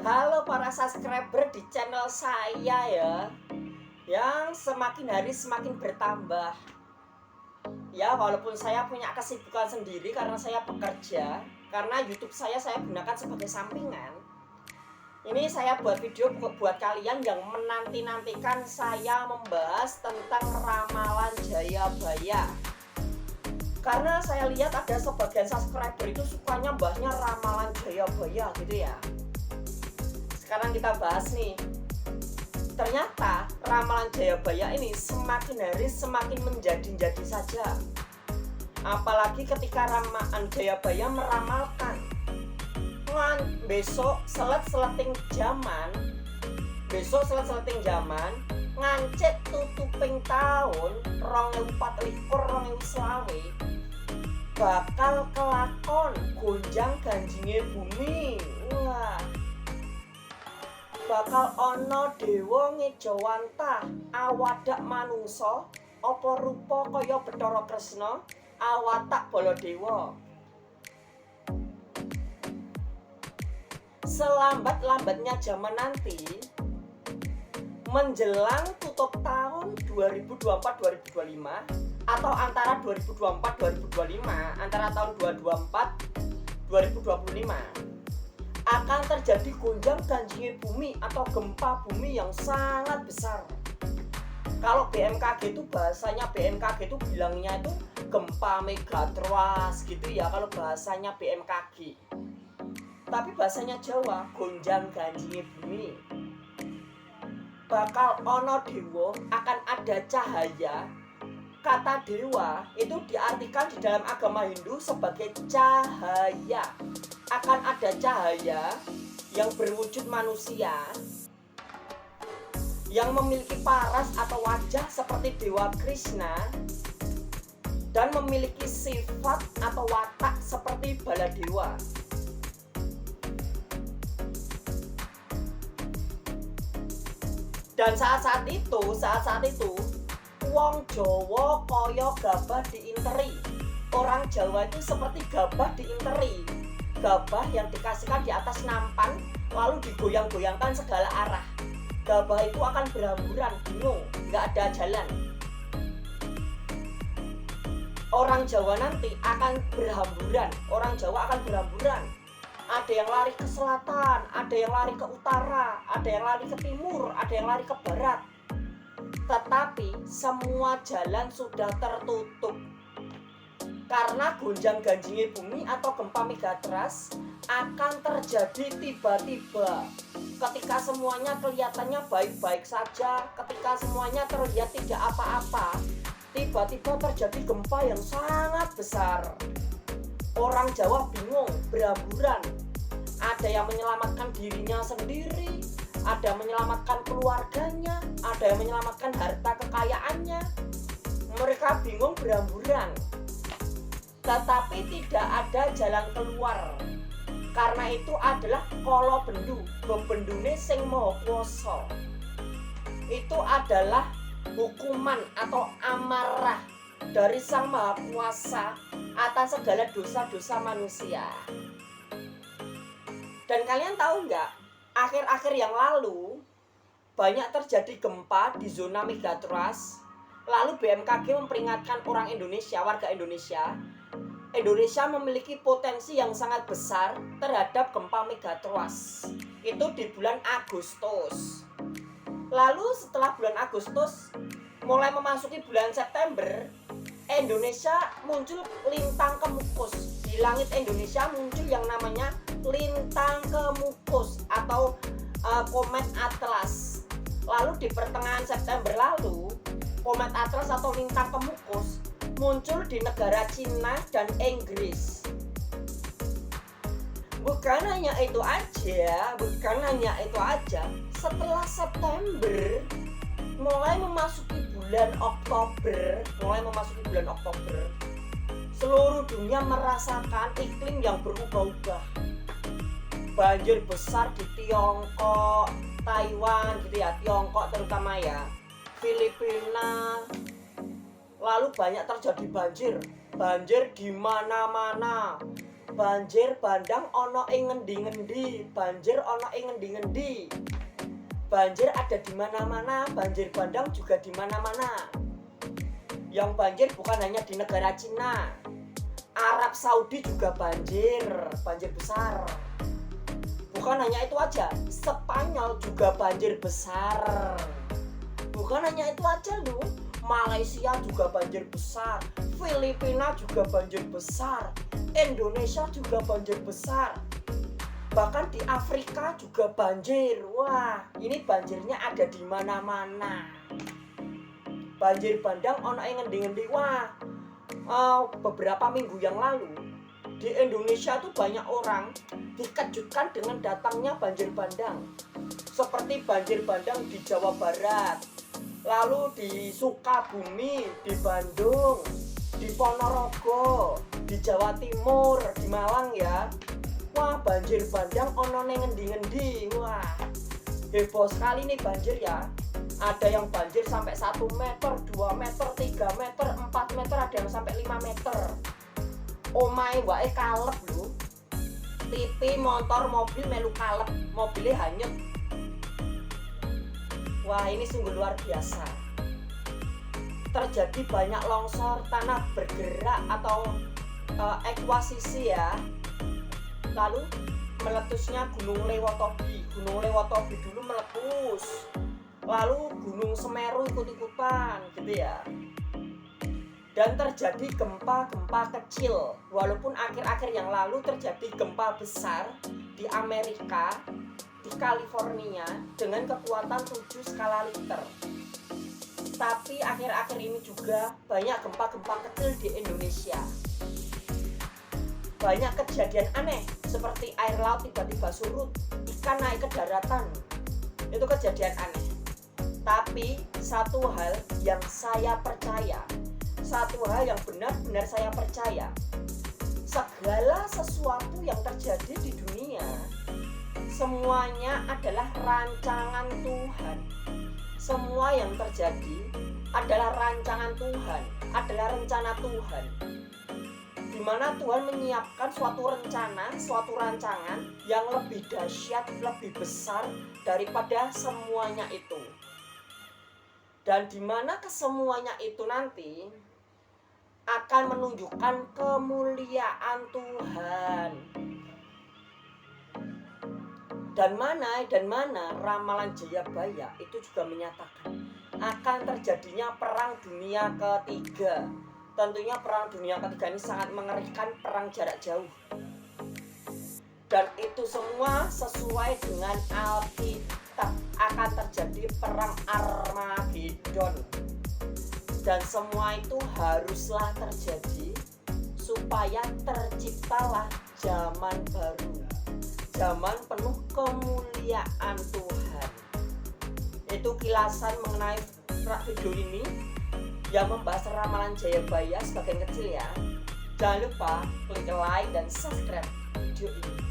Halo para subscriber di channel saya ya, yang semakin hari semakin bertambah. Ya, walaupun saya punya kesibukan sendiri karena saya bekerja, karena YouTube saya gunakan sebagai sampingan. Ini saya buat video buat kalian yang menanti-nantikan saya membahas tentang ramalan Jayabaya. Karena saya lihat ada sebagian subscriber itu sukanya bahasnya ramalan Jayabaya gitu ya. Sekarang kita bahas nih. Ternyata ramalan Jayabaya ini semakin hari semakin menjadi-jadi saja. Apalagi ketika ramalan Jayabaya meramalkan besok selet-seleting zaman ngancet tutuping tahun 2024-2025 bakal kelakon gonjang ganjinge bumi. Wah, bakal ana dewa ngejawantah awadak manungsa apa rupa kaya Bathara Kresna awatak Baladewa. Selambat-lambatnya zaman nanti menjelang tutup tahun 2024-2025 atau antara 2024-2025 antara tahun 2024-2025 akan terjadi gonjang ganjingnya bumi atau gempa bumi yang sangat besar. Kalau BMKG itu bahasanya, BMKG itu bilangnya itu gempa megatrust gitu ya kalau bahasanya BMKG. Tapi bahasanya Jawa gonjang ganjingnya bumi. Bakal ono dewa, akan ada cahaya. Kata dewa itu diartikan di dalam agama Hindu sebagai cahaya. Akan ada cahaya yang berwujud manusia, yang memiliki paras atau wajah seperti Dewa Krishna, dan memiliki sifat atau watak seperti Baladewa. Dan saat-saat itu wong Jawa kaya gabah diinteri. Orang Jawa itu seperti gabah diinteri. Gabah yang dikasihkan di atas nampan lalu digoyang-goyangkan segala arah. Gabah itu akan berhamburan, bingung, nggak ada jalan. Orang Jawa nanti akan berhamburan. Orang Jawa akan berhamburan. Ada yang lari ke selatan, ada yang lari ke utara, ada yang lari ke timur, ada yang lari ke barat. Tetapi semua jalan sudah tertutup. Karena gonjang ganjingnya bumi atau gempa megatrust akan terjadi tiba-tiba. Ketika semuanya kelihatannya baik-baik saja, ketika semuanya terlihat tidak apa-apa, tiba-tiba terjadi gempa yang sangat besar. Orang Jawa bingung, berhamburan. Ada yang menyelamatkan dirinya sendiri, ada yang menyelamatkan keluarganya, ada yang menyelamatkan harta kekayaannya. Mereka bingung, berhamburan. Tetapi tidak ada jalan keluar. Karena itu adalah kala bendu, bebendune sing maha kuwasa. Itu adalah hukuman atau amarah dari Sang Maha Kuasa atas segala dosa-dosa manusia. Dan kalian tahu nggak, akhir-akhir yang lalu banyak terjadi gempa di zona megatrust. Lalu BMKG memperingatkan orang Indonesia, warga Indonesia memiliki potensi yang sangat besar terhadap gempa megatrust. Itu di bulan Agustus. Lalu setelah bulan Agustus, mulai memasuki bulan September, Indonesia muncul lintang kemukus. Di langit Indonesia muncul yang namanya lintang kemukus atau komet Atlas. Lalu di pertengahan September lalu, komet Atlas atau lintang kemukus muncul di negara Cina dan Inggris. Bukan hanya itu aja, setelah September mulai memasuki bulan Oktober, seluruh dunia merasakan iklim yang berubah-ubah. Banjir besar di Tiongkok, Taiwan gitu ya, Tiongkok terutama ya, Filipina. Lalu banyak terjadi banjir di mana-mana. Banjir bandang ono ing ngendi-ngendi, banjir ono ing ngendi-ngendi. Banjir ada di mana-mana, banjir bandang juga di mana-mana. Yang banjir bukan hanya di negara Cina. Arab Saudi juga banjir besar. Bukan hanya itu aja, Spanyol juga banjir besar. Bukan hanya itu aja loh, Malaysia juga banjir besar, Filipina juga banjir besar, Indonesia juga banjir besar. Bahkan di Afrika juga banjir. Wah, ini banjirnya ada di mana-mana. Banjir bandang ono ing ngendi-ngendi. Wah, beberapa minggu yang lalu di Indonesia tuh banyak orang dikejutkan dengan datangnya banjir bandang. Seperti banjir bandang di Jawa Barat, lalu di Sukabumi, di Bandung, di Ponorogo, di Jawa Timur, di Malang ya. Wah, banjir bandang ono ning ngendi-ngendi. Wah, heboh sekali nih banjir ya. Ada yang banjir sampai 1 meter, 2 meter, 3 meter, 4 meter, ada yang sampai 5 meter. Omahe wae kalep lho. TV, motor, mobil melu kalep, mobilnya hanyut. Wah, ini sungguh luar biasa. Terjadi banyak longsor, tanah bergerak atau ekuasisi ya. Lalu meletusnya Gunung Lewotobi. Gunung Lewotobi dulu meletus. Lalu Gunung Semeru ikut-ikutan gitu ya. Dan terjadi gempa-gempa kecil. Walaupun akhir-akhir yang lalu terjadi gempa besar di Amerika, di California dengan kekuatan 7 skala Richter. Tapi akhir-akhir ini juga banyak gempa-gempa kecil di Indonesia. Banyak kejadian aneh seperti air laut tiba-tiba surut, ikan naik ke daratan. Itu kejadian aneh. Tapi satu hal yang saya percaya, satu hal yang benar-benar saya percaya, segala sesuatu yang terjadi di dunia semuanya adalah rancangan Tuhan. Semua yang terjadi adalah rancangan Tuhan, adalah rencana Tuhan. Di mana Tuhan menyiapkan suatu rencana, suatu rancangan yang lebih dahsyat, lebih besar daripada semuanya itu. Dan di mana kesemuanya itu nanti akan menunjukkan kemuliaan Tuhan. Dan mana ramalan Jayabaya itu juga menyatakan akan terjadinya perang dunia ketiga. Tentunya perang dunia ketiga ini sangat mengerikan, perang jarak jauh. Dan itu semua sesuai dengan Alkitab, akan terjadi perang Armageddon. Dan semua itu haruslah terjadi supaya terciptalah zaman baru, zaman penuh kemuliaan Tuhan. Itu kilasan mengenai video ini yang membahas ramalan Jayabaya sebagian kecil ya. Jangan lupa klik like dan subscribe video ini.